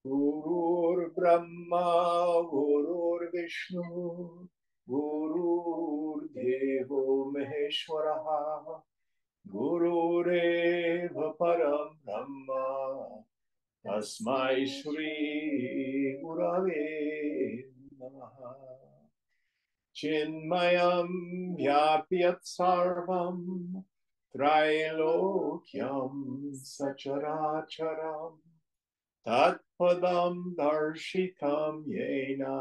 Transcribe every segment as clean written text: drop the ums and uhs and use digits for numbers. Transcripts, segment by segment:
Gurur Brahma, Gurur Vishnu, Gurur Devo Maheshwaraha, Gurureva Param Brahma, Tasmai Shri Gurave Namaha. Chinmayam Vyapyat Sarvam, Trailokyam Sacharacharam, Tatpadam Darshitam Yena,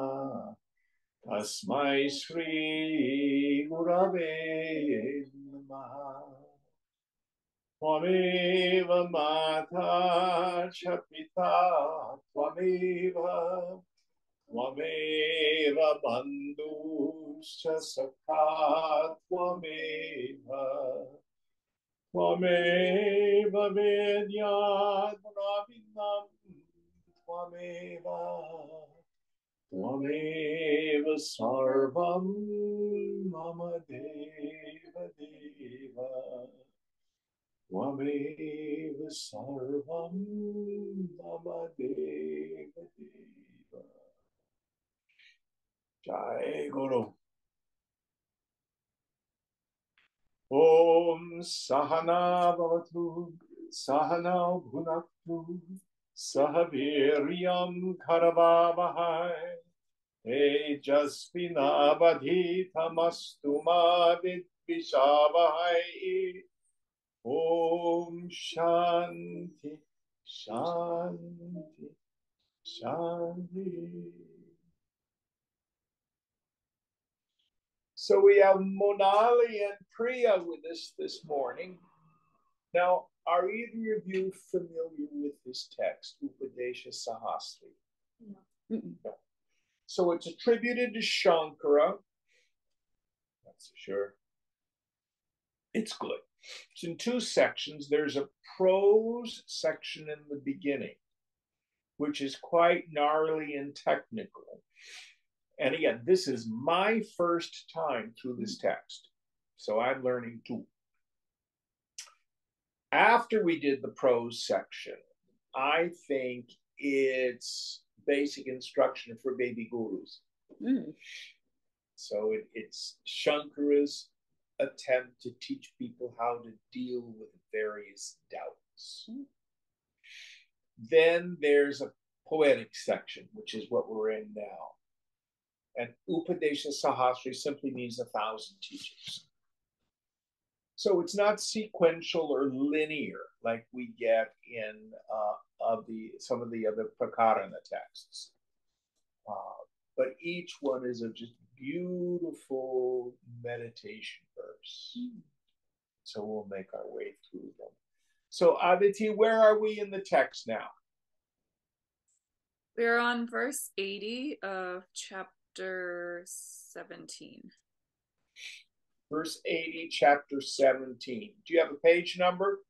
Tasmai Shri Gurave Namaha. Twameva Mata Chapita, Twameva Bandhuscha Sakha, Twameva Vedya Dravinam, Twameva Sarvam Mama Deva Deva, Twameva Sarvam Mama Deva Deva. Jai Guru. Om Sahana Bhavatu, Sahana Bhunaktu, Sahaviryam Karavavahai, Tejasvinavadhitamastu ma vidvishavahai. Om Shanti, Shanti, Shanti. So we have Monali and Priya with us this morning. Now, are either of you familiar with this text, UpadeshaSahasri? No. No. So it's attributed to Shankara. That's sure. It's good. It's in two sections. There's a prose section in the beginning, which is quite gnarly and technical. And again, this is my first time through this text, so I'm learning too. After we did the prose section, I think it's basic instruction for baby gurus. So it's Shankara's attempt to teach people how to deal with various doubts. Then there's a poetic section, which is what we're in now. And UpadeshaSahasri simply means 1,000 teachers. So it's not sequential or linear like we get in some of the other Prakarana texts. But each one is a just beautiful meditation verse. So we'll make our way through them. So Aditi, where are we in the text now? We're on verse 80 of chapter 17. Verse 80, chapter 17. Do you have a page number?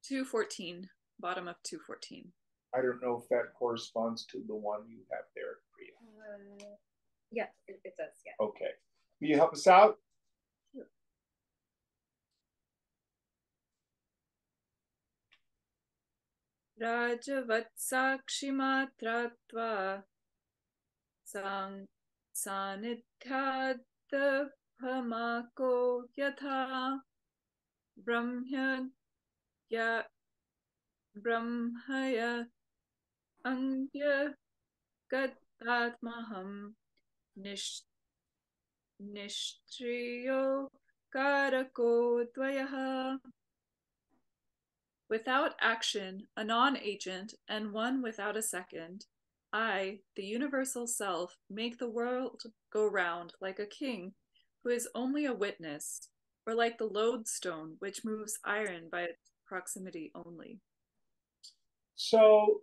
214, bottom of 214. I don't know if that corresponds to the one you have there, Priya. Yeah, it does, yeah. Okay. Will you help us out? Sure. Rajavatsakshimatratva sanidhyadhamako yatha brahmaya angya gatatmaham nishtriyo karako dvayaha. Without action, a non-agent, and one without a second, I, the universal self, make the world go round like a king who is only a witness, or like the lodestone, which moves iron by its proximity only. So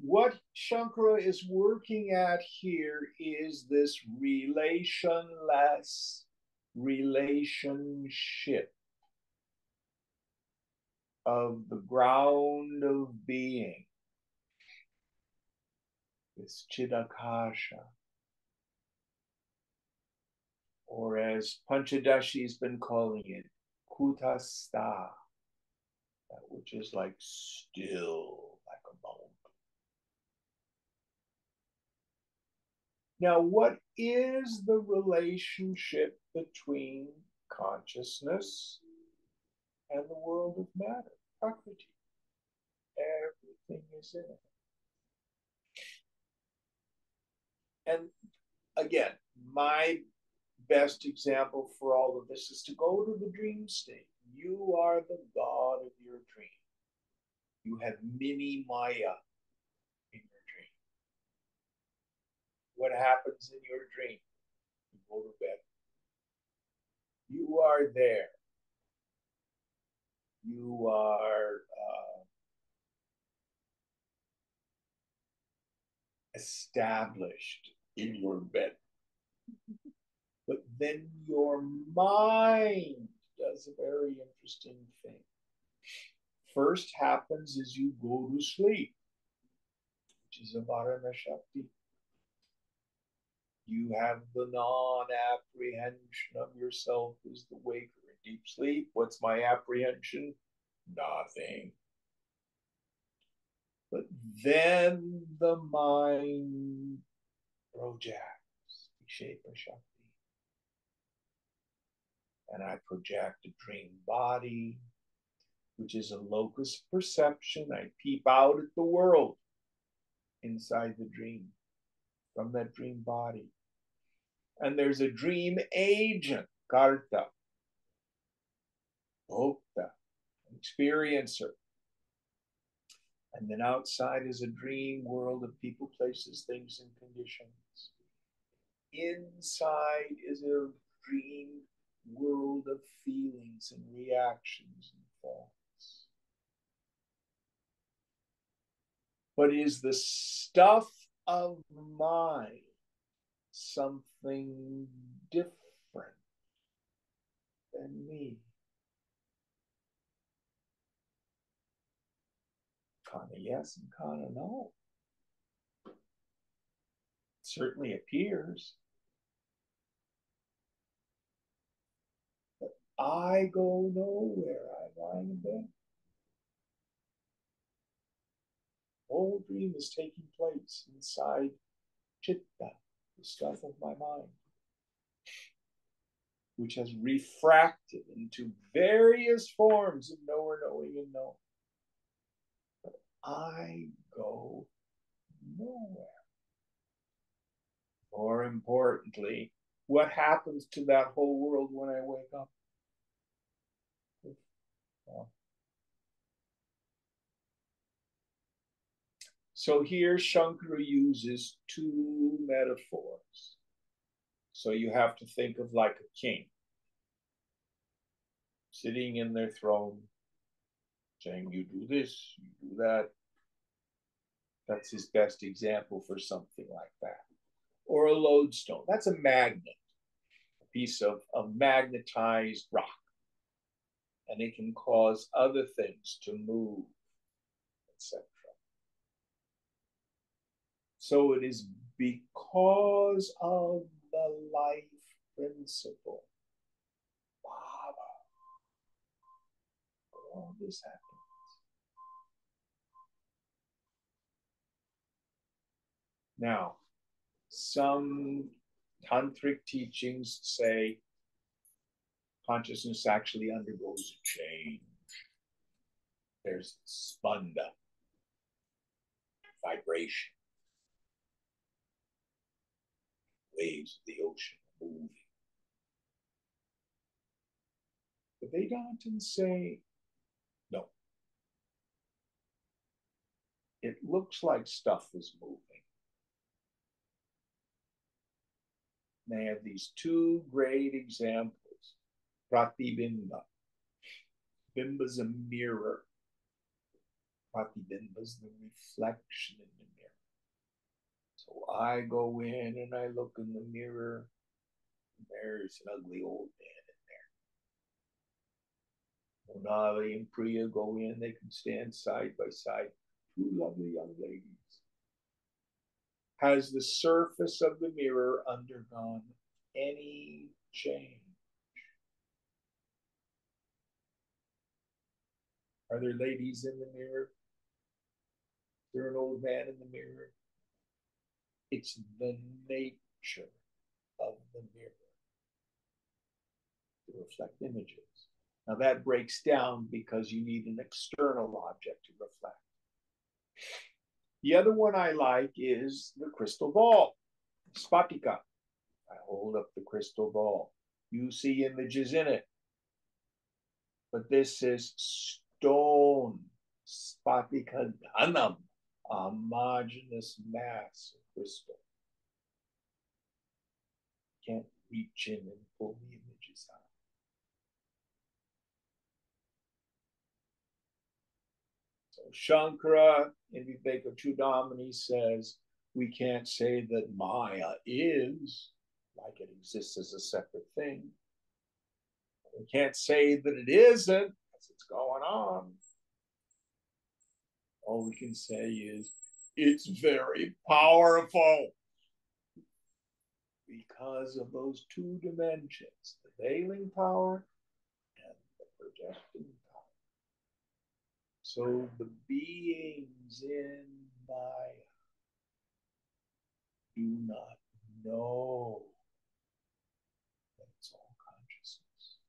what Shankara is working at here is this relationless relationship of the ground of being, this Chidakasha, or as Panchadashi's been calling it, Kutastha, that which is like still, like a bone. Now, what is the relationship between consciousness and the world of matter, Prakriti? Everything is in it. And again, my best example for all of this is to go to the dream state. You are the god of your dream. You have mini Maya in your dream. What happens in your dream? You go to bed. You are there. You are established in your bed. But then your mind does a very interesting thing. First happens is you go to sleep, which is a Varana Shakti. You have the non-apprehension of yourself as the waker in deep sleep. What's my apprehension? Nothing. But then the mind projects Vikshepa Shakti. And I project a dream body, which is a locus of perception. I peep out at the world inside the dream, from that dream body. And there's a dream agent, Karta, Bhokta, experiencer. And then outside is a dream world of people, places, things, and conditions. Inside is a dream world of feelings and reactions and thoughts. But is the stuff of mind something different than me? Kinda yes and kinda no. It certainly appears. But I go nowhere. I'm lying in bed. The whole dream is taking place inside Chitta, the stuff of my mind, which has refracted into various forms of knower, knowing, and know. But I go nowhere. More importantly, what happens to that whole world when I wake up? Well, so here Shankara uses two metaphors. So you have to think of like a king sitting in their throne, saying, you do this, you do that. That's his best example for something like that. Or a lodestone. That's a magnet, a piece of magnetized rock. And it can cause other things to move, etc. So it is because of the life principle, Baba, all this happens. Now, some tantric teachings say consciousness actually undergoes a change. There's spanda, vibration. Waves of the ocean moving. But they don't say, no. It looks like stuff is moving. They have these two great examples. Pratibimba. Bimba is a mirror. Pratibimba is the reflection in the mirror. So I go in and I look in the mirror. There's an ugly old man in there. Monali and Priya go in. They can stand side by side. Two lovely young ladies. Has the surface of the mirror undergone any change? Are there ladies in the mirror? Is there an old man in the mirror? It's the nature of the mirror to reflect images. Now that breaks down because you need an external object to reflect. The other one I like is the crystal ball, spatika. I hold up the crystal ball. You see images in it. But this is stone, spatika dhanam, a homogeneous mass of crystal. Can't reach in and pull the images out. So Shankara in Viveka Chudamani says, we can't say that Maya is, like it exists as a separate thing. We can't say that it isn't, because it's going on. All we can say is, it's very powerful. Because of those two dimensions, the veiling power and the projecting power. So the beings in Maya do not know that it's all consciousness.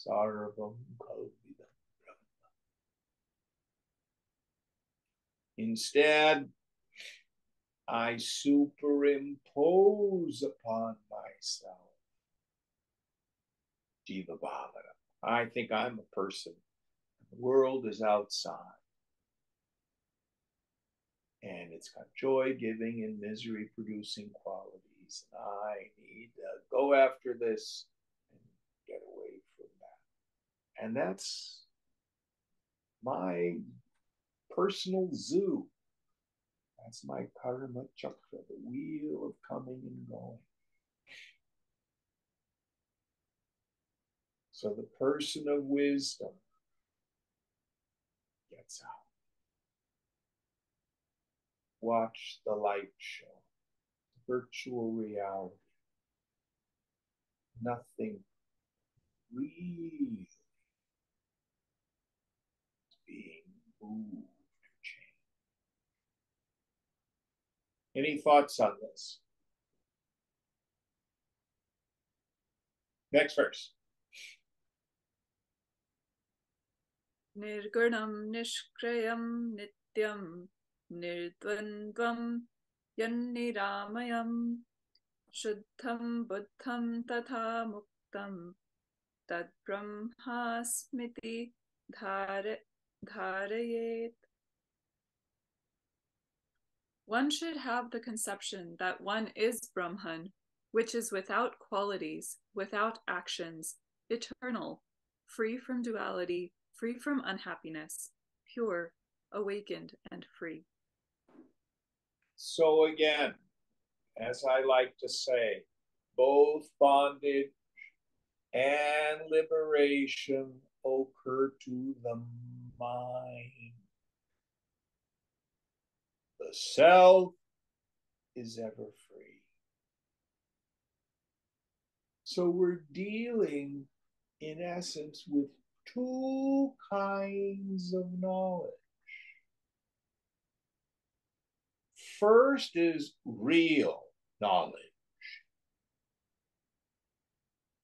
Sarvam Kalvidam Brahma. Instead, I superimpose upon myself Jiva Bhavana. I think I'm a person. The world is outside. And it's got joy-giving and misery-producing qualities. And I need to go after this and get away from that. And that's my personal zoo. That's my karma chakra, the wheel of coming and going. So the person of wisdom gets out. Watch the light show, virtual reality. Nothing really is being moved or changed. Any thoughts on this? Next verse. Nirgunam nishkrayam nityam nirdvandvam yanniramayam shuddham buddham tatha muktam tad brahmasmiti dharayet. One should have the conception that one is Brahman, which is without qualities, without actions, eternal, free from duality, free from unhappiness, pure, awakened, and free. So again, as I like to say, both bondage and liberation occur to the mind. The self is ever free. So we're dealing, in essence, with two kinds of knowledge. First is real knowledge.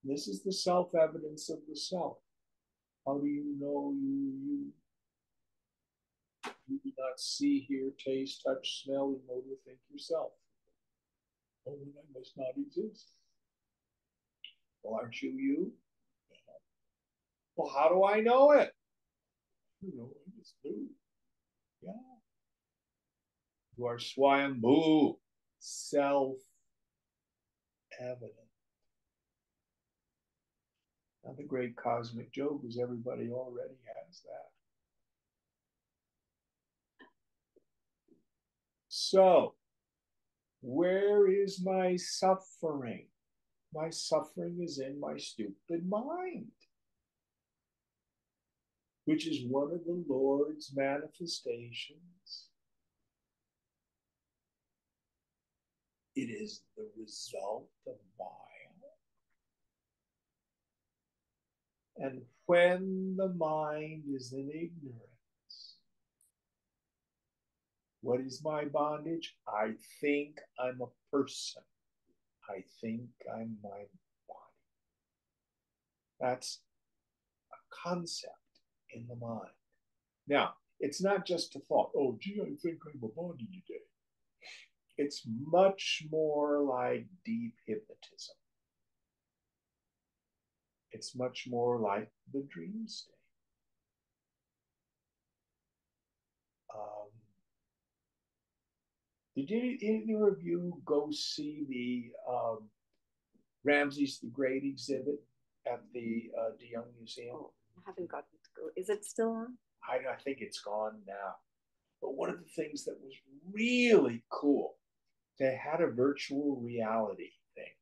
This is the self-evidence of the self. How do you know you? You do not see, hear, taste, touch, smell, emote, or think yourself. Oh, then I must not exist. Well, aren't you you? Well, how do I know it? You know, I just do. Yeah. You are Swayambhu, self-evident. Now, the great cosmic joke is everybody already has that. So, where is my suffering? My suffering is in my stupid mind, which is one of the Lord's manifestations. It is the result of Maya. And when the mind is in ignorance, what is my bondage? I think I'm a person. I think I'm my body. That's a concept in the mind. Now, it's not just a thought. Oh, gee, I think I'm a body today. It's much more like deep hypnotism. It's much more like the dream state. Did either of you go see the Ramses the Great exhibit at the De Young Museum? Oh, I haven't gotten to go. Is it still on? I think it's gone now. But one of the things that was really cool, they had a virtual reality thing.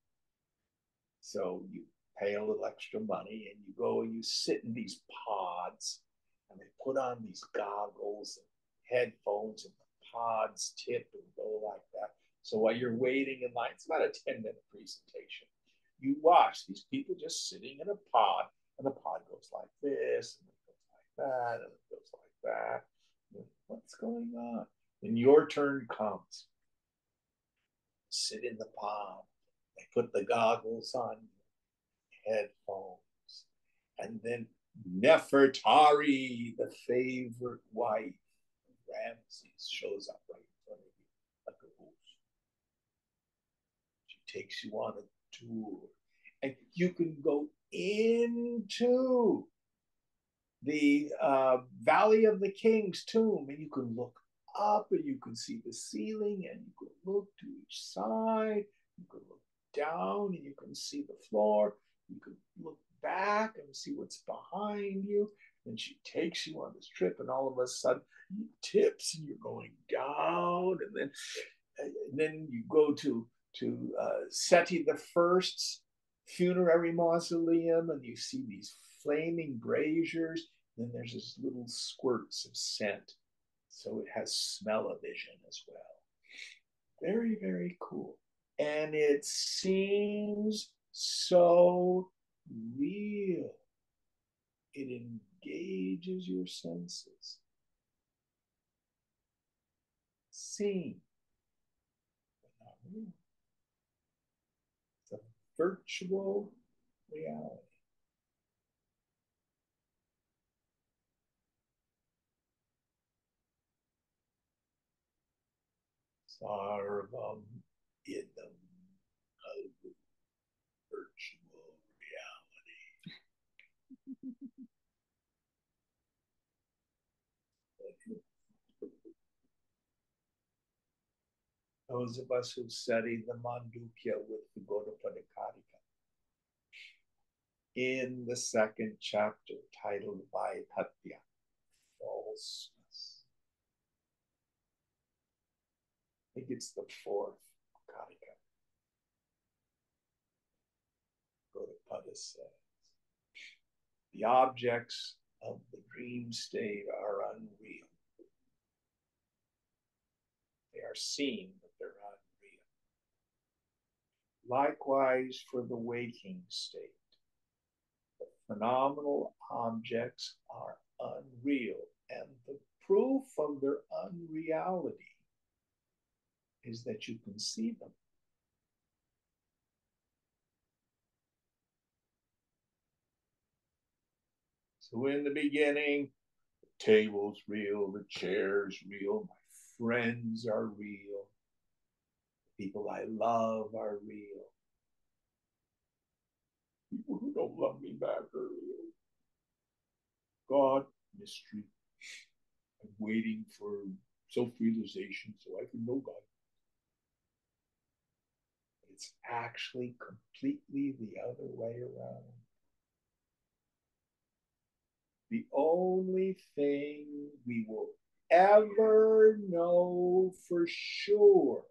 So you pay a little extra money and you go and you sit in these pods and they put on these goggles and headphones and the pods tip and go like that. So while you're waiting in line, it's about a 10-minute presentation. You watch these people just sitting in a pod and the pod goes like this and it goes like that and it goes like that. What's going on? And your turn comes. Sit in the pod. They put the goggles on, headphones, and then Nefertari, the favorite wife of Ramses, shows up right in front of you like a ghost. She takes you on a tour, and you can go into the Valley of the King's tomb, and you can look up and you can see the ceiling, and you can look to each side, you can look down and you can see the floor, you can look back and see what's behind you. And she takes you on this trip, and all of a sudden you tips and you're going down, and then you go to Seti the First's funerary mausoleum, and you see these flaming braziers. Then there's this little squirts of scent, so it has smell-o-vision as well. Very, very cool. And it seems so real. It engages your senses. Seen, but not real. It's a virtual reality. Sarvam idam kalbu, virtual reality. Those of us who study the Mandukya with the Gaudapadikadika, in the second chapter titled Vaipatya, falseness. I think it's the fourth Kadika. Gaudapada says, the objects of the dream state are unreal. They are seen, but they're unreal. Likewise, for the waking state, the phenomenal objects are unreal, and the proof of their unreality is that you can see them. So in the beginning, the table's real, the chair's real, my friends are real, the people I love are real. People who don't love me back are real. God, mystery. I'm waiting for self-realization so I can know God. But it's actually completely the other way around. the only thing we will ever know for sure,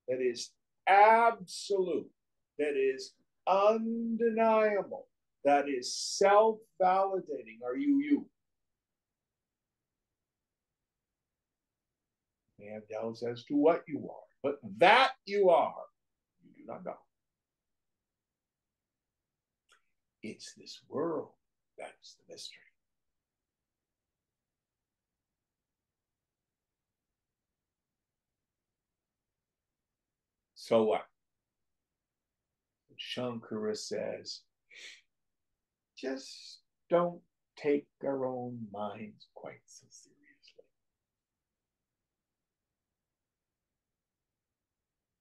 that is absolute, that is undeniable, that is self-validating, are you. You may have doubts as to what you are, but that you are, you do not know. It's this world that's the mystery. So what? Shankara says, just don't take our own minds quite so seriously.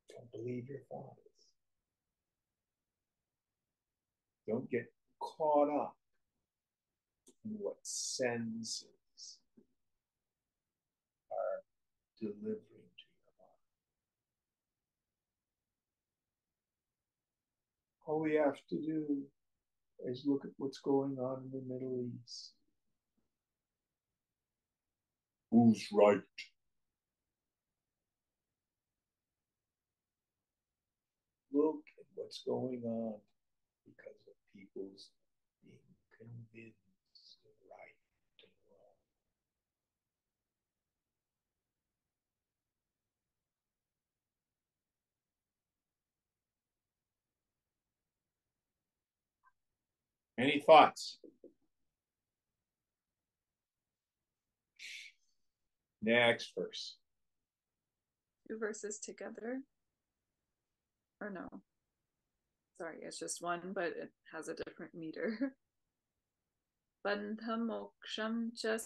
Don't believe your thoughts. Don't get caught up in what senses are delivering to your mind. All we have to do is look at what's going on in the Middle East. Who's right? Look at what's going on because of people's being convinced of right and wrong. Any thoughts? Next verse. 2 verses together? Or no? Sorry, it's just one, but it has a different meter. Bandham moksham cha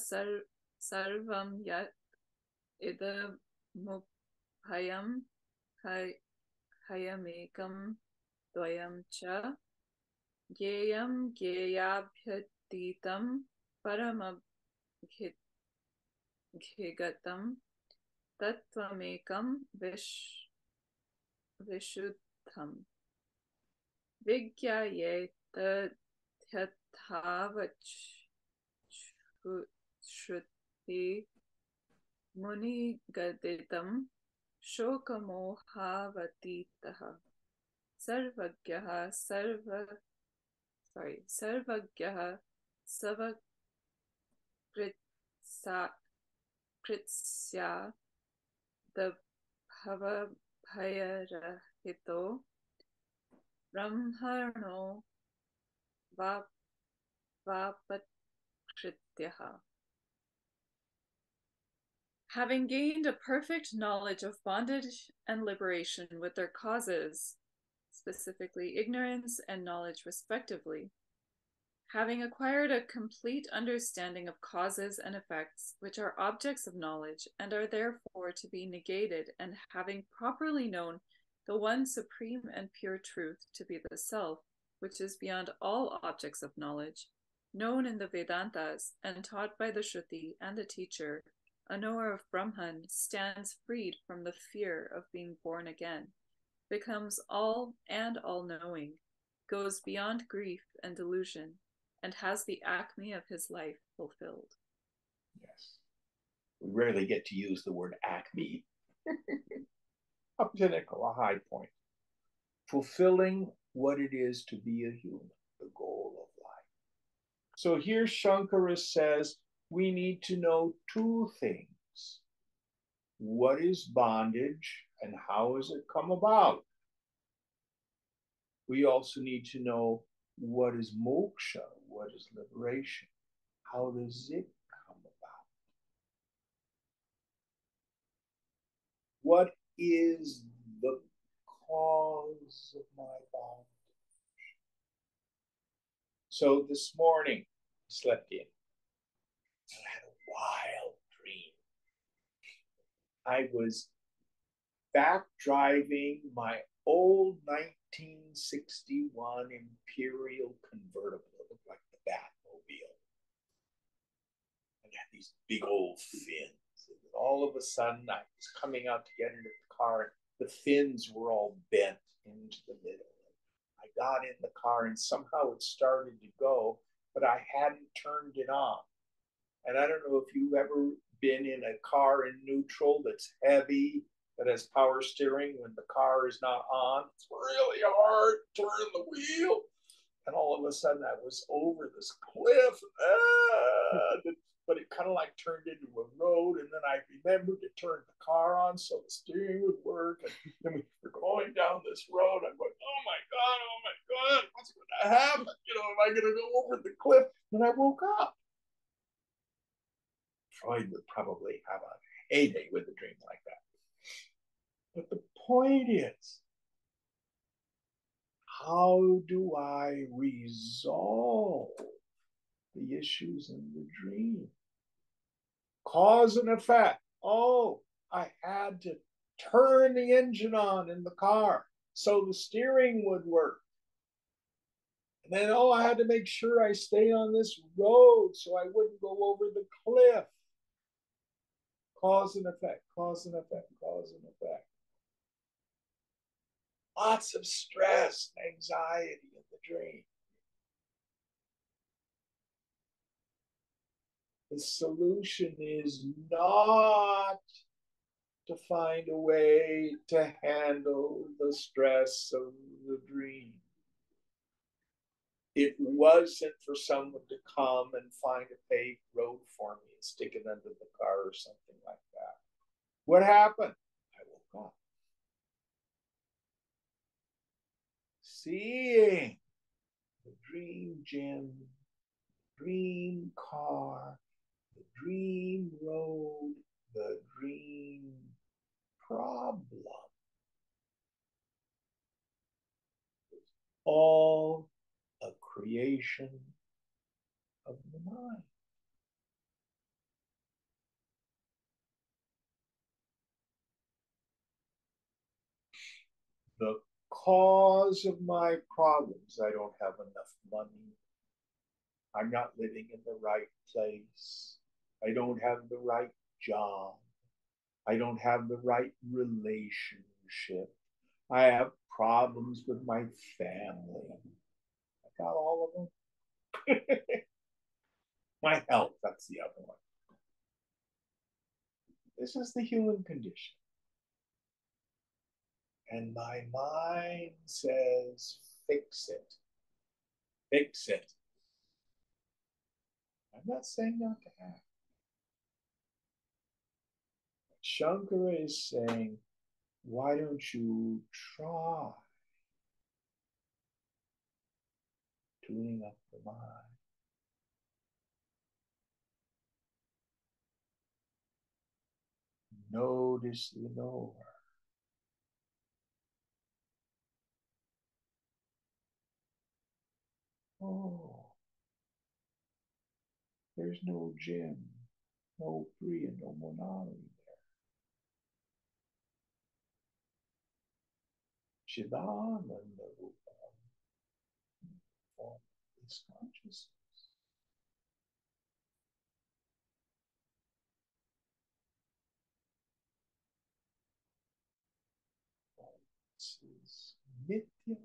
sarvam yat ida mubhayam hayamekam dvayam cha gyeyam gyeyabhyatitam paramabhigatam tattvamekam vishuddham vigyayeta Shruti Muni Gaditam Shokamohavatitaha Sarvagyaha Kritsya Dabhava Bhayarahito Brahmano Vapatrityaha. Having gained a perfect knowledge of bondage and liberation with their causes, specifically ignorance and knowledge respectively, having acquired a complete understanding of causes and effects, which are objects of knowledge and are therefore to be negated, and having properly known the one supreme and pure truth to be the self, which is beyond all objects of knowledge, known in the Vedantas and taught by the Shruti and the teacher, a knower of Brahman stands freed from the fear of being born again, becomes all and all-knowing, goes beyond grief and delusion, and has the acme of his life fulfilled. Yes. We rarely get to use the word acme. A pinnacle, a high point. Fulfilling what it is to be a human, the goal of life. So here Shankara says we need to know two things. What is bondage and how has it come about? We also need to know what is moksha, what is liberation? How does it come about? What is the cause of my bondage? So this morning, I slept in. I had a wild dream. I was back driving my old 1961 Imperial convertible. It looked like the Batmobile. And it had these big old fins. And all of a sudden, I was coming out to get into the car, and the fins were all bent into the middle. I got in the car, and somehow it started to go, but I hadn't turned it on. And I don't know if you've ever been in a car in neutral that's heavy, that has power steering when the car is not on. It's really hard to turn the wheel. And all of a sudden I was over this cliff. But it kind of like turned into a road. And then I remembered to turn the car on so the steering would work. And then we were going down this road. I'm going, oh my God, what's going to happen? Am I going to go over the cliff? And I woke up. Freud would probably have a heyday with a dream like that. But the point is, how do I resolve the issues in the dream? Cause and effect. Oh, I had to turn the engine on in the car so the steering would work. And then, I had to make sure I stay on this road so I wouldn't go over the cliff. Cause and effect, cause and effect, cause and effect. Lots of stress and anxiety in the dream. The solution is not to find a way to handle the stress of the dream. It wasn't for someone to come and find a paved road for me and stick it under the car or something like that. What happened? I woke up. Seeing the dream gym, dream car, the dream road, the dream problem. It's all a creation of the mind. The cause of my problems, I don't have enough money. I'm not living in the right place. I don't have the right job. I don't have the right relationship. I have problems with my family. I got all of them. My health, that's the other one. This is the human condition. And my mind says, fix it. Fix it. I'm not saying not to have. Shankara is saying, why don't you try tuning up the mind? Notice the knower. Oh, there's no Jim, no Priya, no Monali there. Chidananda Rupam, form this consciousness. This is Nitya.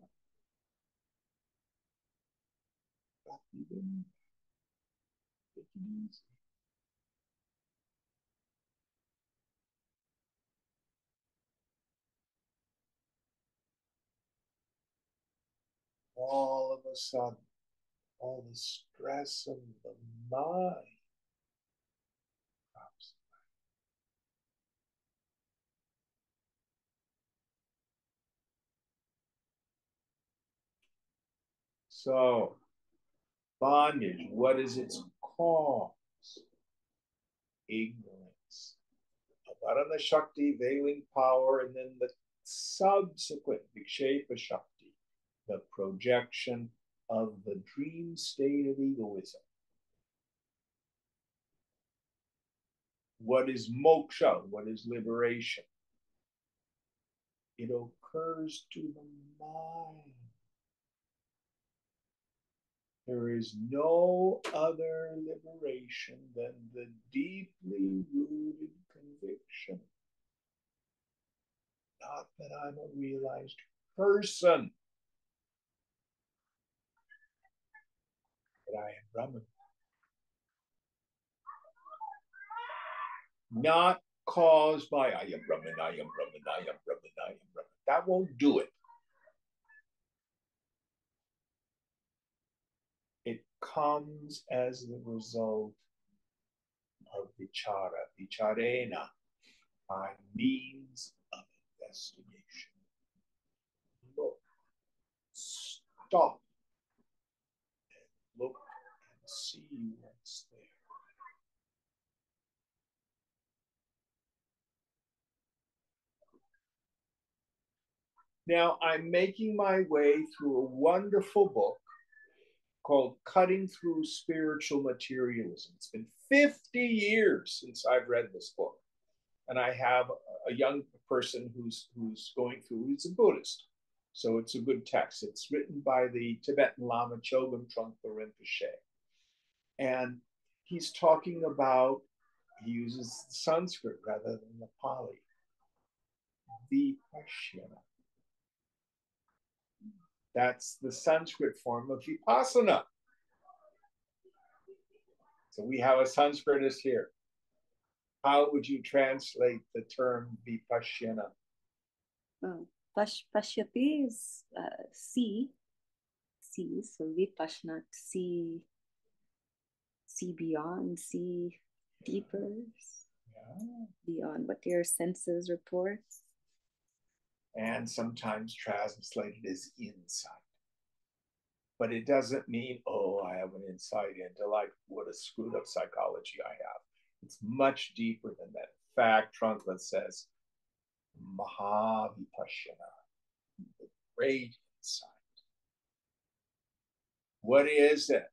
Even take it easy. All of a sudden, all the stress of the mind drops away. So, bondage, what is its cause? Ignorance. Avarana Shakti, veiling power, and then the subsequent Vikshepa Shakti, the projection of the dream state of egoism. What is moksha? What is liberation? It occurs to the mind. There is no other liberation than the deeply rooted conviction. Not that I'm a realized person, that I am Brahman. Not caused by I am Brahman, I am Brahman, I am Brahman, I am Brahman. That won't do it. It comes as the result of vichara, vicharena, by means of investigation. Look, stop, and look and see what's there. Now, I'm making my way through a wonderful book called Cutting Through Spiritual Materialism. It's been 50 years since I've read this book. And I have a young person who's going through, he's a Buddhist. So it's a good text. It's written by the Tibetan Lama Chogyam Trungpa Rinpoche. And he's talking about, he uses Sanskrit rather than the Pali. Vipassana. That's the Sanskrit form of vipassana. So we have a Sanskritist here. How would you translate the term vipassana? Pashyati is see, so vipassana, see beyond, see deeper, beyond what your senses report. And sometimes translated as insight. But it doesn't mean, oh, I have an insight into like what a screwed up psychology I have. It's much deeper than that. In fact, Trungpa says, Mahavipassana, the great insight. What is it?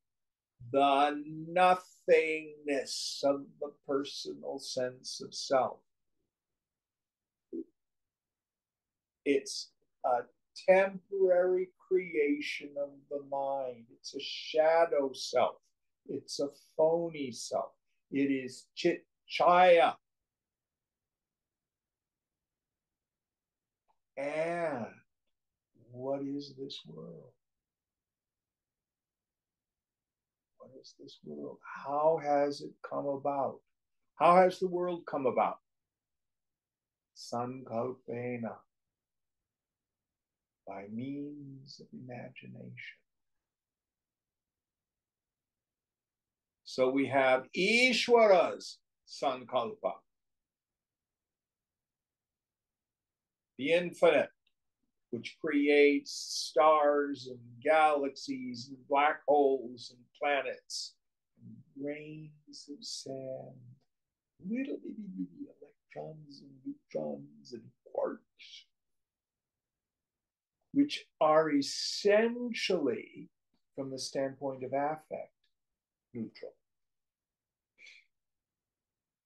The nothingness of the personal sense of self. It's a temporary creation of the mind. It's a shadow self. It's a phony self. It is chit-chaya. And what is this world? What is this world? How has it come about? How has the world come about? Sankalpena. By means of imagination. So we have Ishwara's Sankalpa, the infinite, which creates stars and galaxies and black holes and planets, and grains of sand, little bitty electrons and neutrons and quarks, which are essentially, from the standpoint of affect, neutral.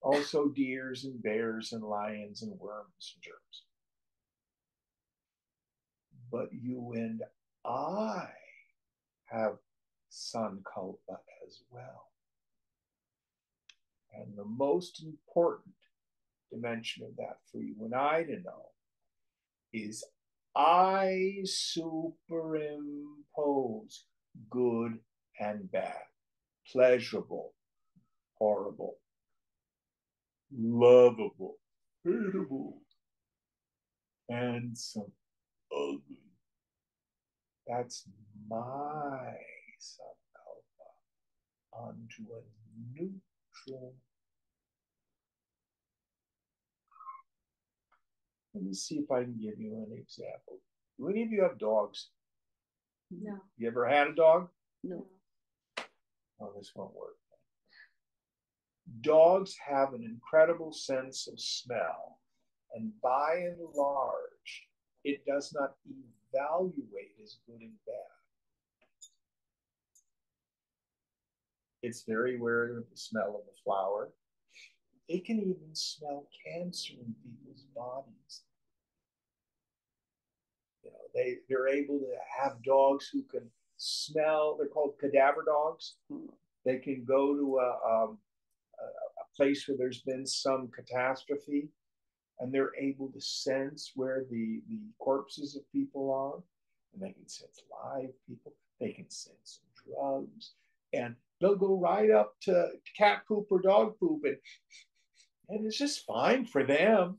Also deers and bears and lions and worms and germs. But you and I have Sankalpa as well. And the most important dimension of that for you and I to know is I superimpose good and bad, pleasurable, horrible, lovable, hateable, handsome, ugly. That's my Sankalpa onto a neutral. Let me see if I can give you an example. Do any of you have dogs? No. You ever had a dog? No. Oh, this won't work. Dogs have an incredible sense of smell, and by and large, it does not evaluate as good and bad. It's very aware of the smell of the flower. It can even smell cancer in people's bodies. You know, they're able to have dogs who can smell. They're called cadaver dogs. They can go to a place where there's been some catastrophe, and they're able to sense where the corpses of people are, and they can sense live people. They can sense drugs. And they'll go right up to cat poop or dog poop, and it's just fine for them.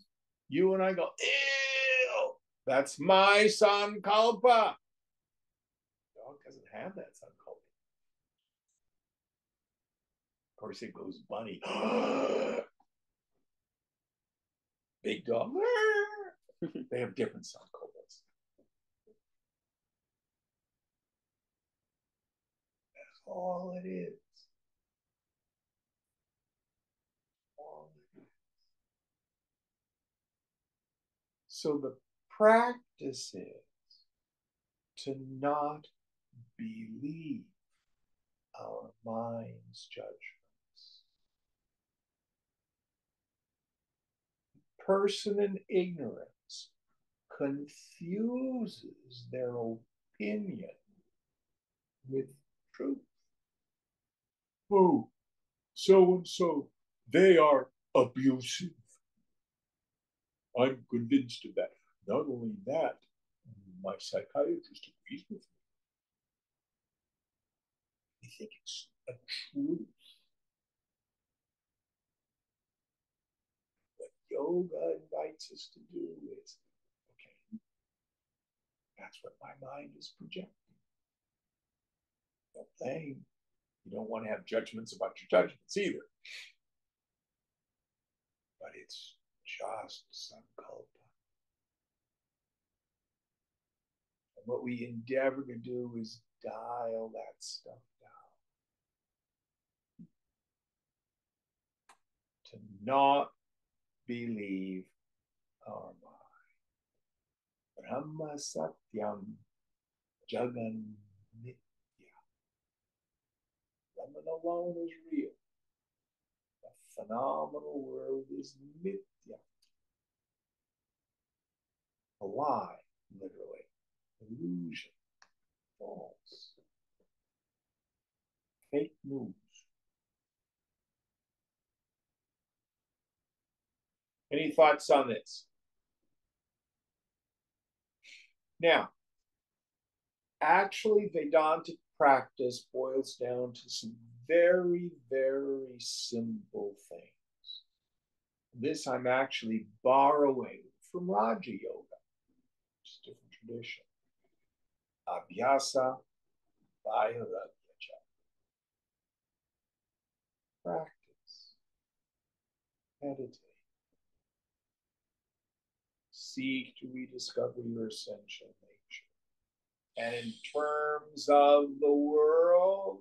You and I go, ew, that's my sankalpa. Dog doesn't have that sankalpa. Of course, it goes bunny. Big dog. They have different sankalpas. That's all it is. All it is. So the practice is to not believe our mind's judgments. Person in ignorance confuses their opinion with truth. Oh, so and so, they are abusive. I'm convinced of that. Not only that, my psychiatrist agrees with me. I think it's a truth. What yoga invites us to do is, okay, that's what my mind is projecting. No blame. You don't want to have judgments about your judgments either. But it's just sankalpa. And what we endeavor to do is dial that stuff down. To not believe our mind. Brahma Satyam Jagan Nitya. Brahman alone is real. The phenomenal world is Nitya. A lie, literally. Illusion. False. Fake news. Any thoughts on this? Now, actually, Vedantic practice boils down to some very, very simple things. This I'm actually borrowing from Raja Yoga, which is a different tradition. Abhyasa Vairagyacha. Practice. Meditate. Seek to rediscover your essential nature. And in terms of the world,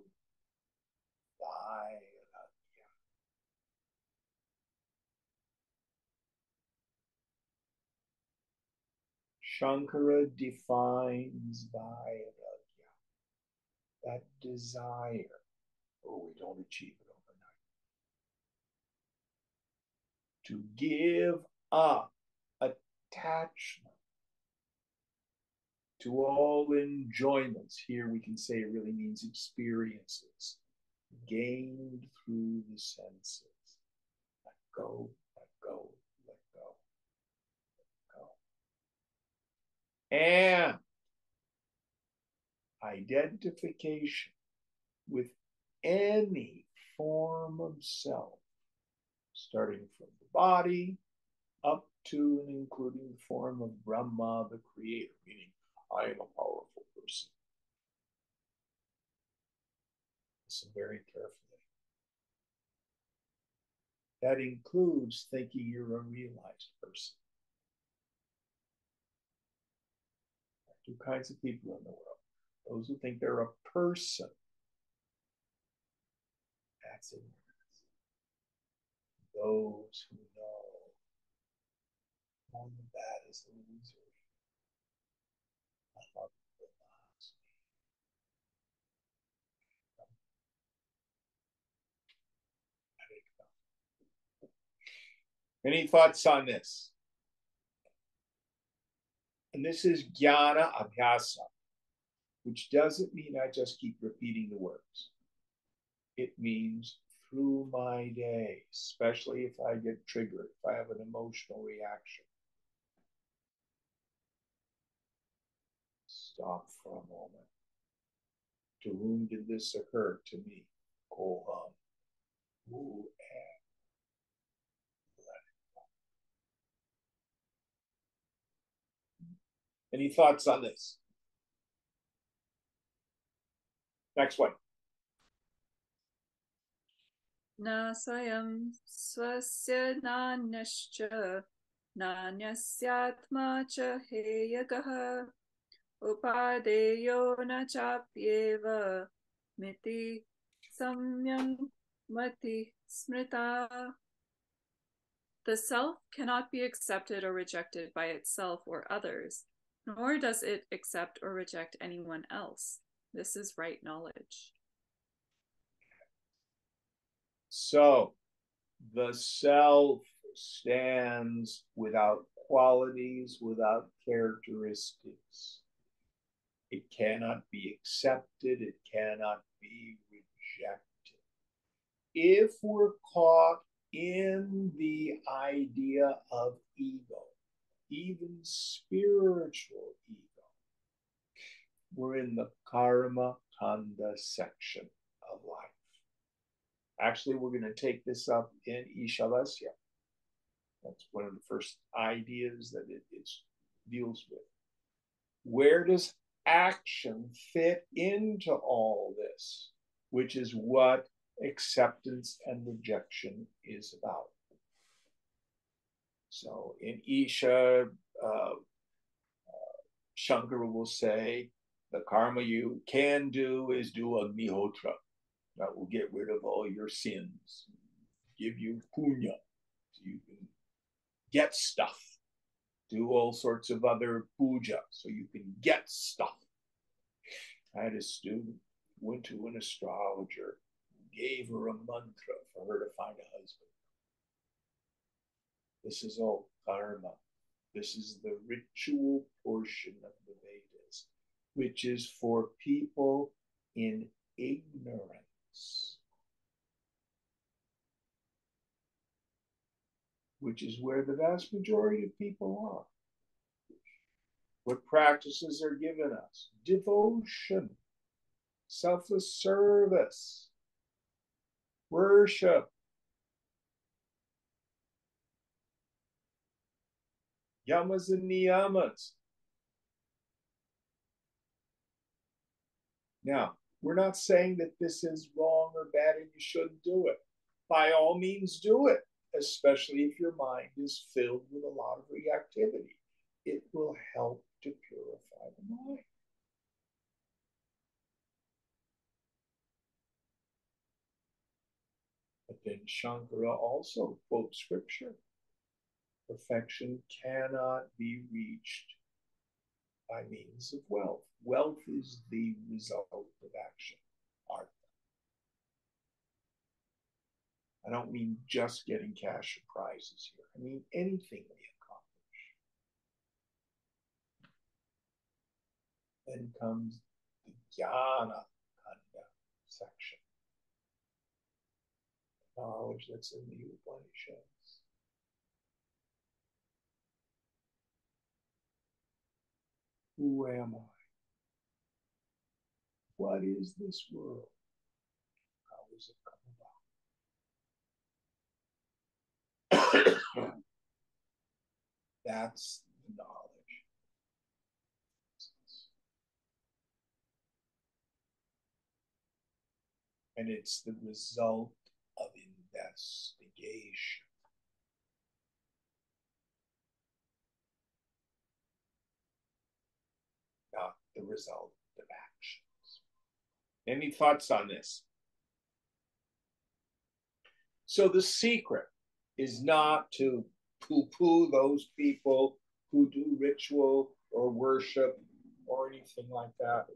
Vairagya. Shankara defines Vairagya, that desire. Oh, we don't achieve it overnight. To give up attachment to all enjoyments. Here we can say it really means experiences gained through the senses. Let go, let go, let go, let go. And identification with any form of self, starting from the body up to and including the form of Brahma, the creator, meaning I am a powerful person. Listen very carefully. That includes thinking you're a realized person. There are two kinds of people in the world. Those who think they're a person. That's ignorance. Those who know only that is illusory. Any thoughts on this? And this is jnana abhyasa, which doesn't mean I just keep repeating the words. It means through my day, especially if I get triggered, if I have an emotional reaction. Stop for a moment To whom did this occur? To me. Koham. Who am. Any thoughts on this? Next one. Na swayam swasya nanyascha nanyasyatma cha heyagaha upadeyo na chapyeva miti samyam mati smrita. The self cannot be accepted or rejected by itself or others, nor does it accept or reject anyone else. This is right knowledge. So, the self stands without qualities, without characteristics. It cannot be accepted, it cannot be rejected. If we're caught in the idea of ego, even spiritual ego, we're in the karma kanda section of life. Actually, we're going to take this up in Ishavasya. That's one of the first ideas that it deals with. Where does action fit into all this, which is what acceptance and rejection is about? So in Isha, Shankara will say, the karma you can do is do Agnihotra. That will get rid of all your sins, give you punya, so you can get stuff, do all sorts of other puja, so you can get stuff. I had a student, went to an astrologer, gave her a mantra for her to find a husband. This is all karma. This is the ritual portion of the Vedas, which is for people in ignorance. Which is where the vast majority of people are. What practices are given us? Devotion, selfless service, worship, yamas and niyamas. Now, we're not saying that this is wrong or bad and you shouldn't do it. By all means, do it, especially if your mind is filled with a lot of reactivity. It will help to purify the mind. But then Shankara also quotes scripture. Perfection cannot be reached by means of wealth. Wealth is the result of action, art. I don't mean just getting cash or prizes here. I mean anything we accomplish. Then comes the jnana kanda section. Knowledge that's in the Upanishads. Who am I? What is this world? How does it come about? That's the knowledge. And it's the result of investigation. Not the result of actions. Any thoughts on this? So the secret is not to poo-poo those people who do ritual or worship or anything like that.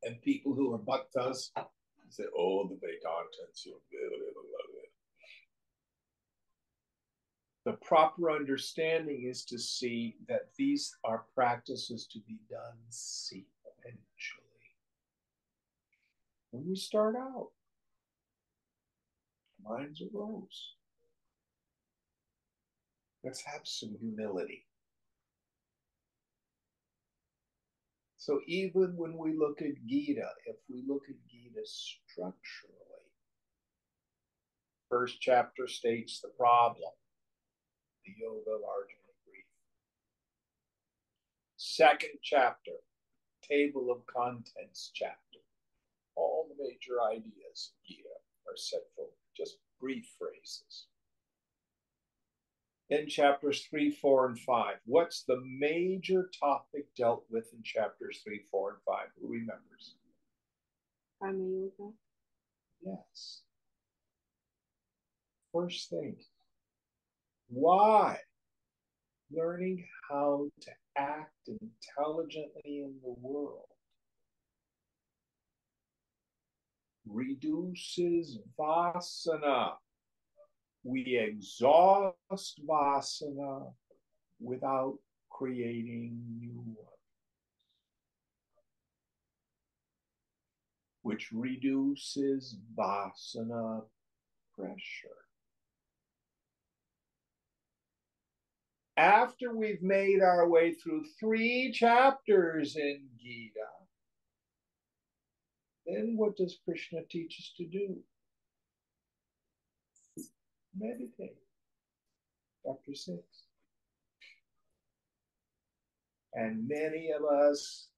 And people who are bhaktas say, oh, the Vedantans, the proper understanding is to see that these are practices to be done sequentially. When we start out, minds are rose. Let's have some humility. So even when we look at Gita, if we look at Gita structurally, first chapter states the problem, the yoga of Arjuna grief. Second chapter, table of contents chapter. All the major ideas of Gita are set forth, just brief phrases. Then chapters 3, 4, and 5. What's the major topic dealt with in chapters 3, 4, and 5? Who remembers? Karma yoga. Yes. First thing, why? Learning how to act intelligently in the world reduces vasana. We exhaust vasana without creating new ones, which reduces vasana pressure. After we've made our way through 3 chapters in Gita, then what does Krishna teach us to do? Meditate. Chapter 6. And many of us,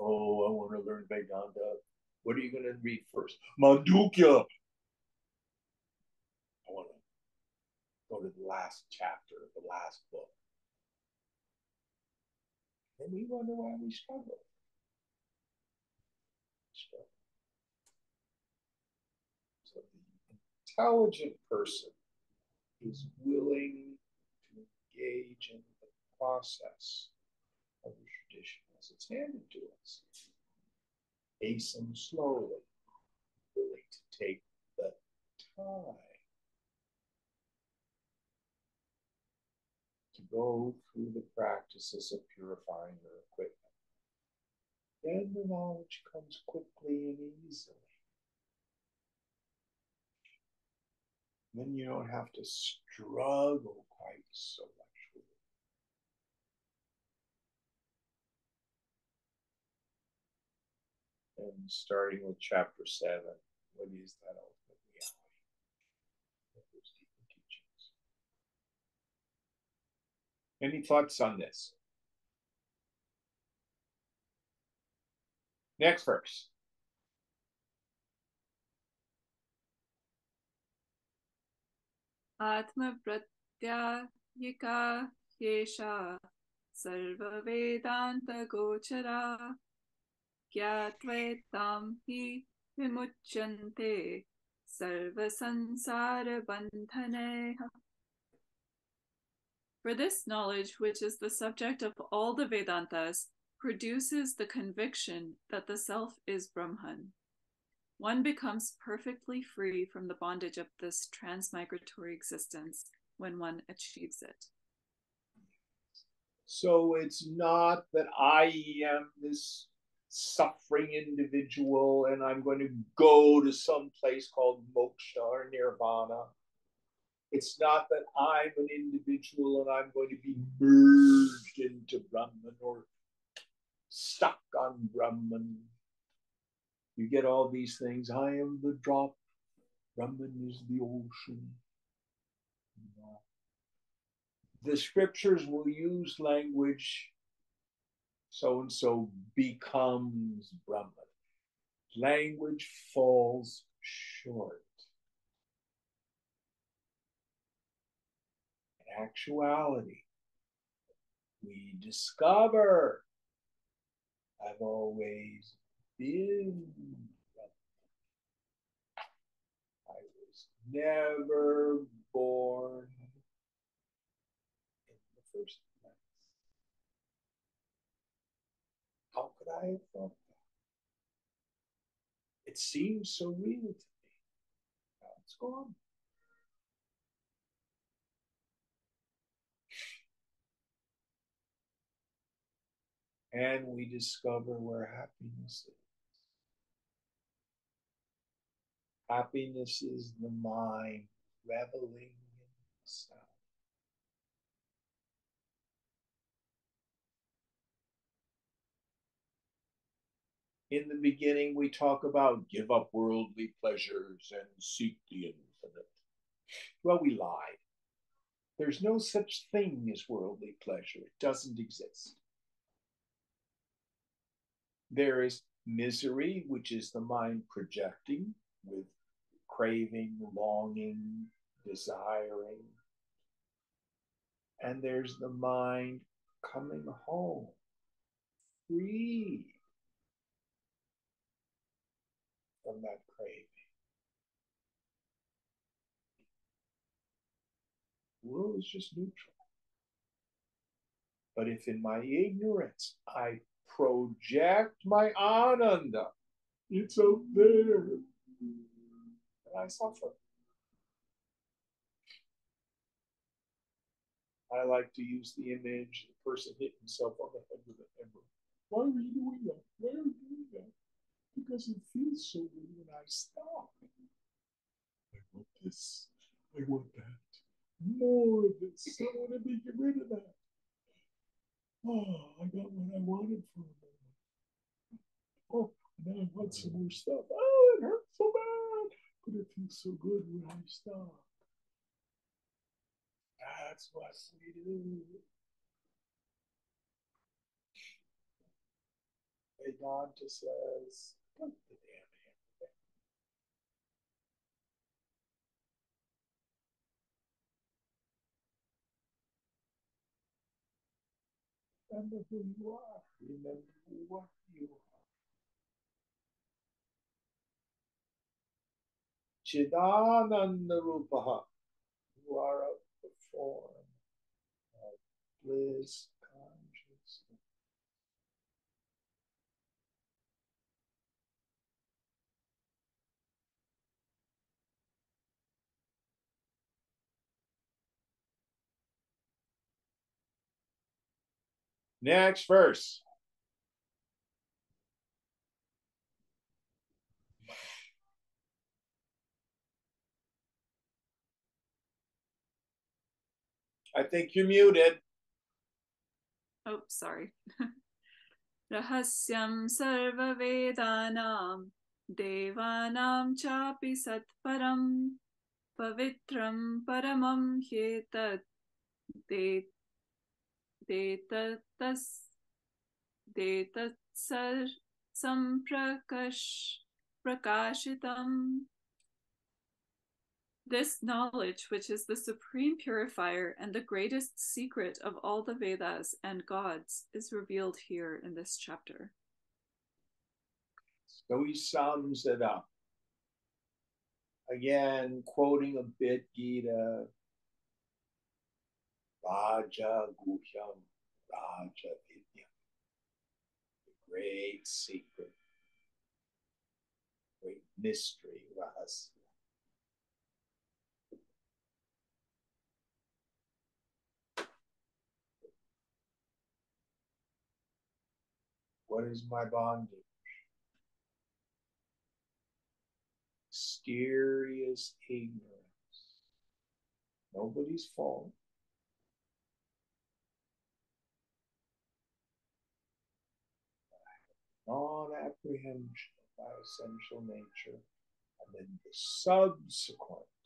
I want to learn Vedanta. What are you going to read first? Mandukya. I want to go to the last chapter of the last book. And we wonder why we struggle. So the intelligent person is willing to engage in the process of the tradition as it's handed to us. Hasten slowly, willing to take the time to go through the practices of purifying their equipment. Then the knowledge comes quickly and easily. Then you don't have to struggle quite so much with it. And starting with chapter 7, what is that ultimate reality? Those deeper teachings. Any thoughts on this? Next verse. Atma pratyayika yesha sarva vedanta gochara gyatvetam hi vimuchyante sarva sansara bandhaneha. For this knowledge, which is the subject of all the Vedantas, produces the conviction that the self is Brahman. One becomes perfectly free from the bondage of this transmigratory existence when one achieves it. So it's not that I am this suffering individual and I'm going to go to some place called moksha or nirvana. It's not that I'm an individual and I'm going to be merged into Brahman or stuck on Brahman. You get all these things. I am the drop. Brahman is the ocean. The scriptures will use language, so-and-so becomes Brahman. Language falls short. In actuality, we discover I've always been Brahman. I was never born in the first place. How could I have thought that? It seems so real to me. Now it's gone. And we discover where happiness is. Happiness is the mind reveling in itself. In the beginning, we talk about give up worldly pleasures and seek the infinite. Well, we lied. There's no such thing as worldly pleasure. It doesn't exist. There is misery, which is the mind projecting with craving, longing, desiring. And there's the mind coming home, free from that craving. The world is just neutral. But if in my ignorance I project my ananda, it's up there, and I suffer. I like to use the image of the person hit himself on the head with a hammer. Why are you doing that? Why are you doing that? Because it feels so good when I stop. I want this. I want that. More of this. I want to get rid of that. Oh, I got what I wanted for a moment. Oh, now I want some more stuff. Oh, it hurts so bad. But it feels so good when I stop. That's what we do. Vedanta says, put the damn hammer down. Remember who you are. Remember what you are. Chidananda Rupaha. You are of the form of bliss consciousness. Next verse. I think you're muted. Oh, sorry. Rahasyam sarva vedanam devanam chapi satparam pavitram paramam hyetat detatsar prakashitam. This knowledge, which is the supreme purifier and the greatest secret of all the Vedas and gods, is revealed here in this chapter. So he sums it up. Again, quoting a bit Gita, Raja Guhyam, Raja Vidyam, the great secret, great mystery, Rahasya. What is my bondage? Mysterious ignorance. Nobody's fault. Non-apprehension of my essential nature, and then the subsequent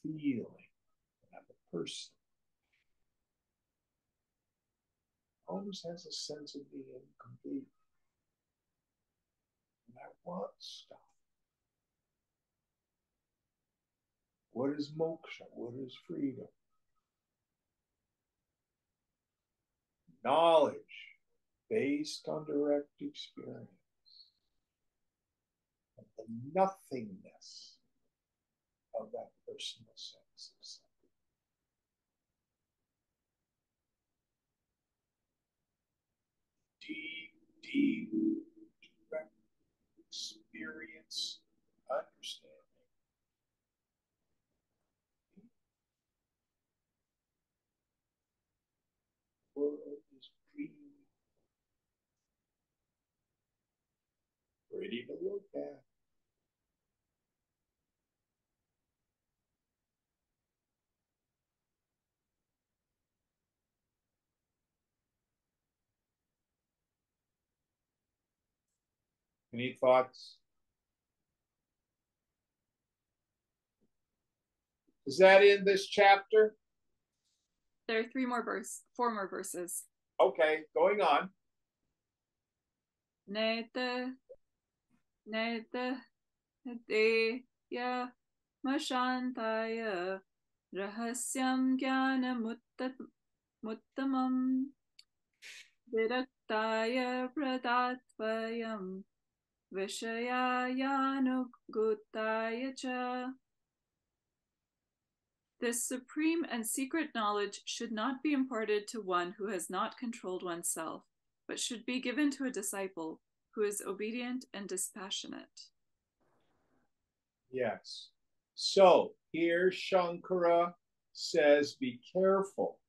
feeling that I'm a person always has a sense of being incomplete. And I want stuff. What is moksha? What is freedom? Knowledge based on direct experience of the nothingness of that personal sense of self. Deep, direct experience, understanding. The world is free, ready to look at. Any thoughts? Is that in this chapter? There are 4 more verses. Okay, going on. Neta te ya mashantaya rahasyam jnana muttamam vidaktaya pradatvayam vishayaya cha. This supreme and secret knowledge should not be imparted to one who has not controlled oneself, but should be given to a disciple who is obedient and dispassionate. Yes. So here Shankara says, be careful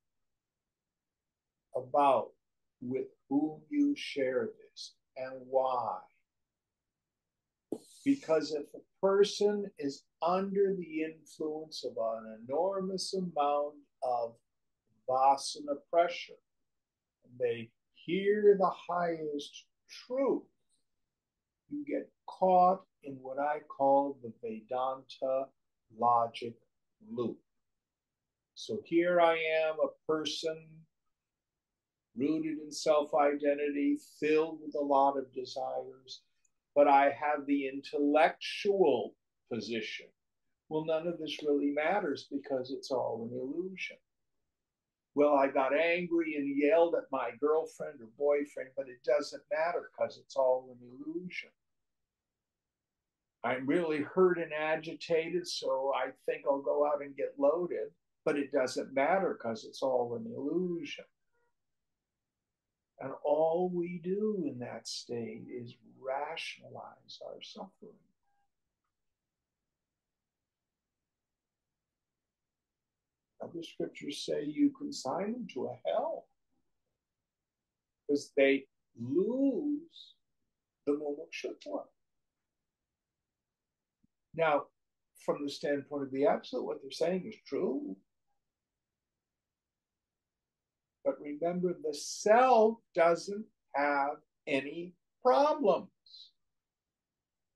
about with whom you share this and why. Because if a person is under the influence of an enormous amount of vasana pressure, and they hear the highest truth, you get caught in what I call the Vedanta logic loop. So here I am, a person rooted in self-identity, filled with a lot of desires, but I have the intellectual position. Well, none of this really matters because it's all an illusion. Well, I got angry and yelled at my girlfriend or boyfriend, but it doesn't matter because it's all an illusion. I'm really hurt and agitated, so I think I'll go out and get loaded, but it doesn't matter because it's all an illusion. And all we do in that state is rationalize our suffering. Now, the scriptures say you consign them to a hell because they lose the mumukshutva. Now, from the standpoint of the absolute, what they're saying is true. But remember, the self doesn't have any problems.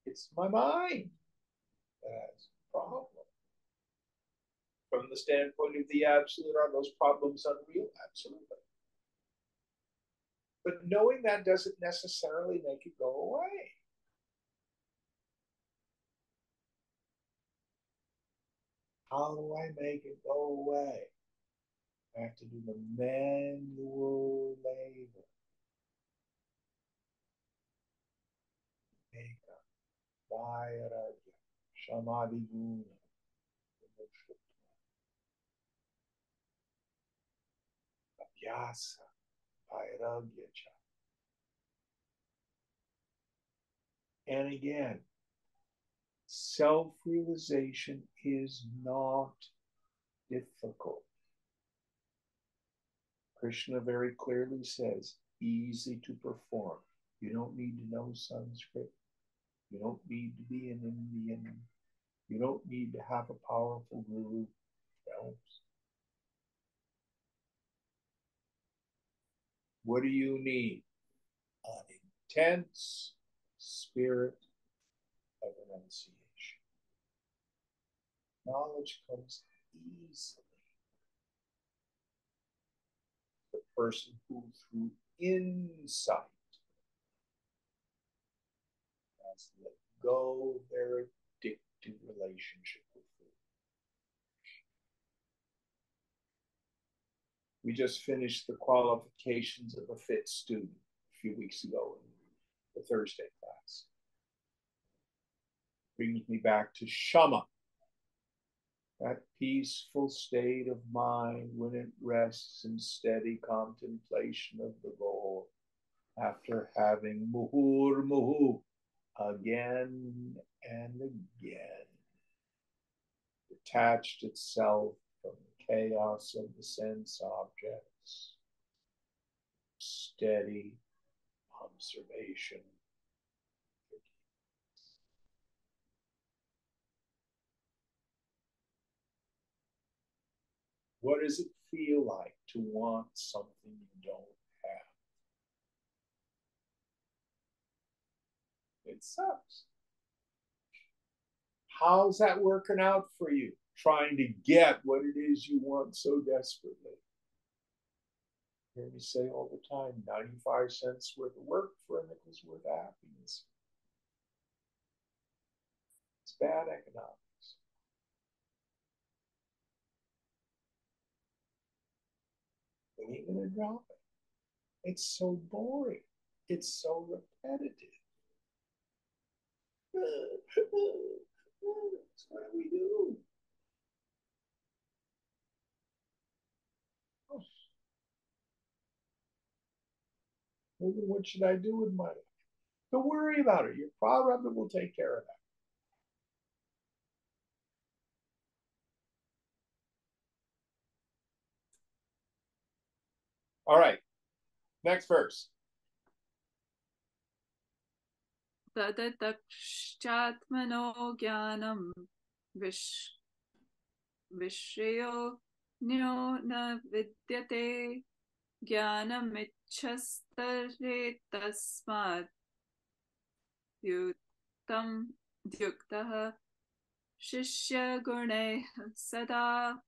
It's my mind that has a problem. From the standpoint of the absolute, are those problems unreal? Absolutely. But knowing that doesn't necessarily make it go away. How do I make it go away? I have to do the manual labor. Eka, vairagya, shamadhiguna, abhyasa, vairagya cha. And again, self-realization is not difficult. Krishna very clearly says, easy to perform. You don't need to know Sanskrit. You don't need to be an Indian. You don't need to have a powerful guru. Helps. What do you need? An intense spirit of renunciation. Knowledge comes easily. The person who through insight has let go of their addictive relationship with food. We just finished the qualifications of a fit student a few weeks ago in the Thursday class. Brings me back to Shama, that peaceful state of mind when it rests in steady contemplation of the goal after having muhur muhu again and again detached itself from the chaos of the sense objects, steady observation. What does it feel like to want something you don't have? It sucks. How's that working out for you? Trying to get what it is you want so desperately. You hear me say all the time, 95 cents worth of work for a nickel's worth of happiness. It's bad economics. We ain't gonna drop it. It's so boring. It's so repetitive. That's what we do. What should I do with money? Don't worry about it. Your problem will take care of that. All right. Next verse. Tadatakshchatmano jnanam vishyo nyo na vidyate jnanam ichhastare tasmad yutam dyuktaha shishya gurne sada.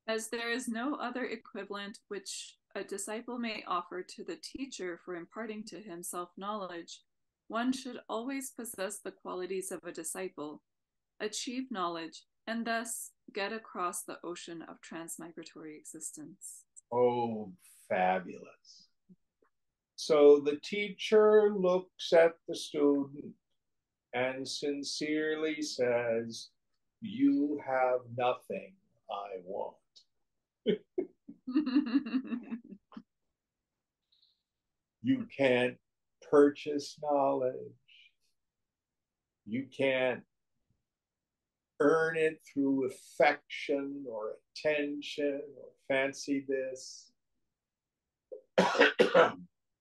As there is no other equivalent which a disciple may offer to the teacher for imparting to him self-knowledge, one should always possess the qualities of a disciple, achieve knowledge, and thus get across the ocean of transmigratory existence. Oh, fabulous. So the teacher looks at the student and sincerely says, "You have nothing I want." You can't purchase knowledge. You can't earn it through affection or attention or fancy this.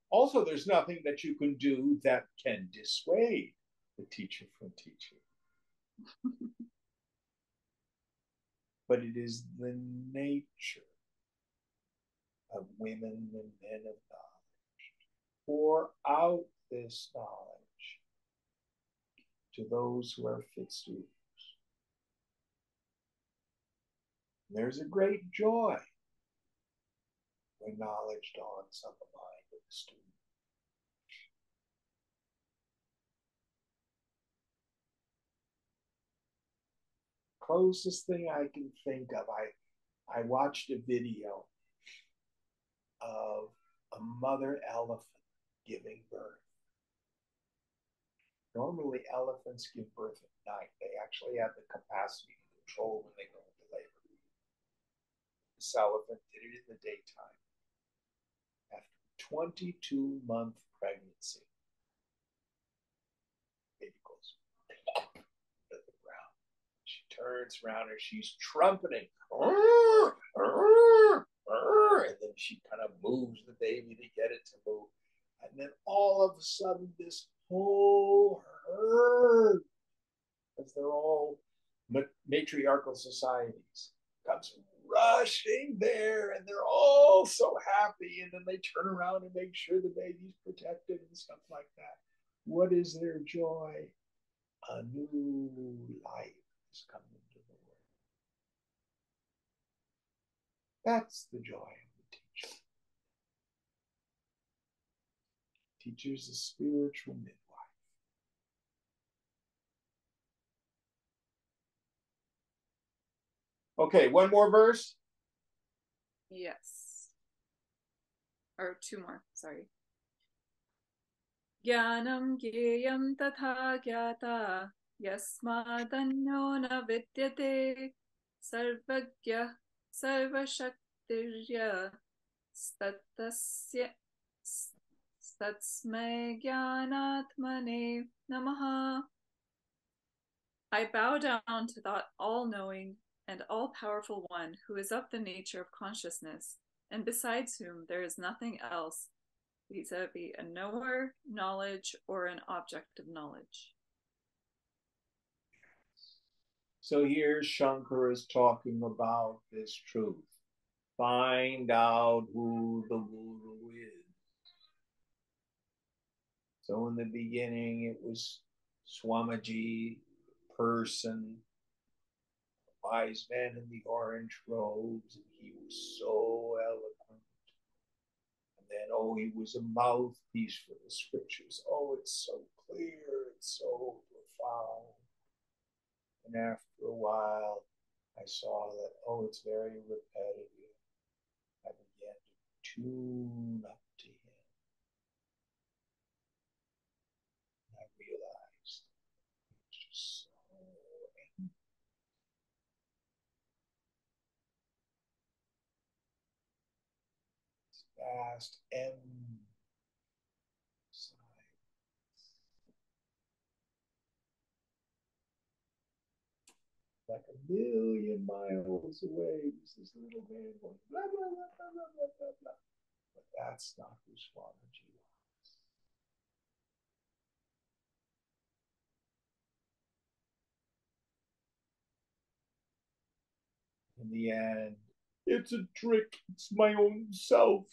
Also, there's nothing that you can do that can dissuade the teacher from teaching. But it is the nature of women and men of knowledge to pour out this knowledge to those who are fit students. And there's a great joy when knowledge dawns on the mind of the student. Closest thing I can think of, I watched a video of a mother elephant giving birth. Normally, elephants give birth at night. They actually have the capacity to control when they go into labor. This elephant did it in the daytime. After 22-month pregnancy, baby goes to the ground. She turns around and she's trumpeting. And then she kind of moves the baby to get it to move. And then all of a sudden, this whole herd, because they're all matriarchal societies, comes rushing there, and they're all so happy. And then they turn around and make sure the baby's protected and stuff like that. What is their joy? A new life is coming into the world. That's the joy of the teacher. Teacher's a spiritual midwife. Okay, one more verse. Yes. Or two more, sorry. Jnanam gyeyam tatha gyata yasmadanyo na vidyate sarvagya sarvashaktirya statasya statsmay jnanatmane namaha. I bow down to that all-knowing and all-powerful one who is of the nature of consciousness, and besides whom there is nothing else, vis-a-vis a knower, knowledge, or an object of knowledge. So here Shankara is talking about this truth. Find out who the Guru is. So in the beginning, it was Swamiji, person, wise man in the orange robes, and he was so eloquent. And then, oh, he was a mouthpiece for the scriptures. Oh, it's so clear, it's so profound. And after a while, I saw that, oh, it's very repetitive. I began to tune up to him. And I realized it's just so empty. It's vast empty silence. Like a million miles away was this little man going blah, blah, blah, blah, blah, blah, blah, blah. But that's not who Swamiji was. In the end, it's a trick. It's my own self.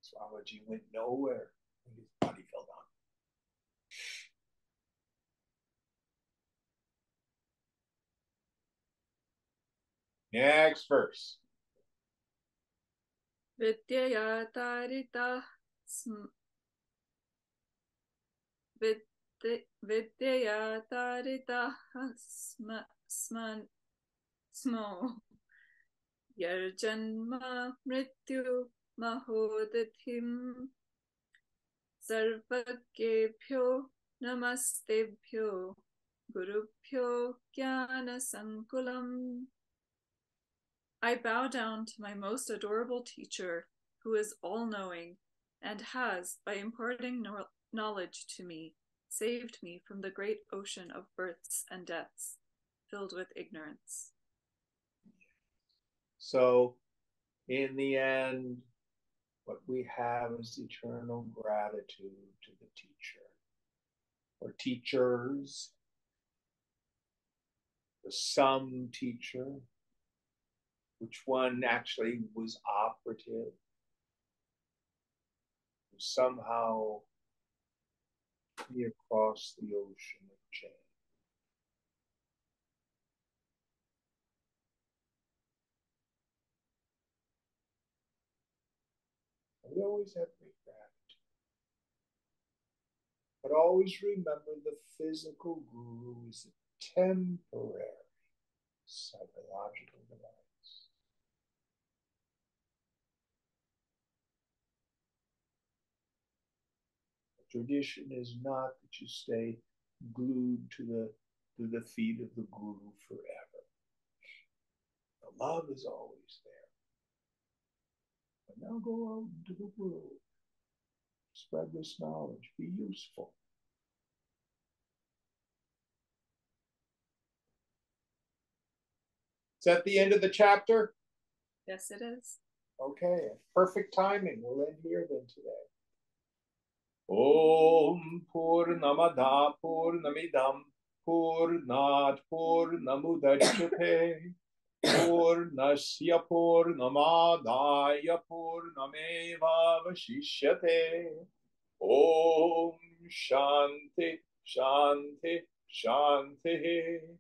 Swamiji went nowhere and his body fell down. Next verse. Vidyaya tarita Vidyaya tarita smo Yarjanma mrityu mahodithim Sarvakyebhyo namastebhyo Gurubhyo jnana sankulam. I bow down to my most adorable teacher, who is all-knowing, and has, by imparting knowledge to me, saved me from the great ocean of births and deaths, filled with ignorance. So, in the end, what we have is eternal gratitude to the teacher, or teachers, the some teacher, which one actually was operative, who somehow me across the ocean of change. We always have great gratitude. But always remember the physical guru is a temporary psychological device. The tradition is not that you stay glued to the feet of the guru forever. The love is always there. But now go out into the world. Spread this knowledge. Be useful. Is that the end of the chapter? Yes, it is. Okay, perfect timing. We'll end here then today. Om Purnamada Purnamidam Purnat Purnamudachyate Purnasya Purnamadaya Purnameva Vashishyate. Om Shanti Shanti Shanti.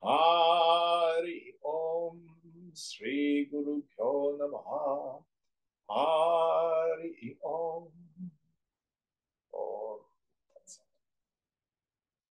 Hari Om Sri Guru Pyo Namaha.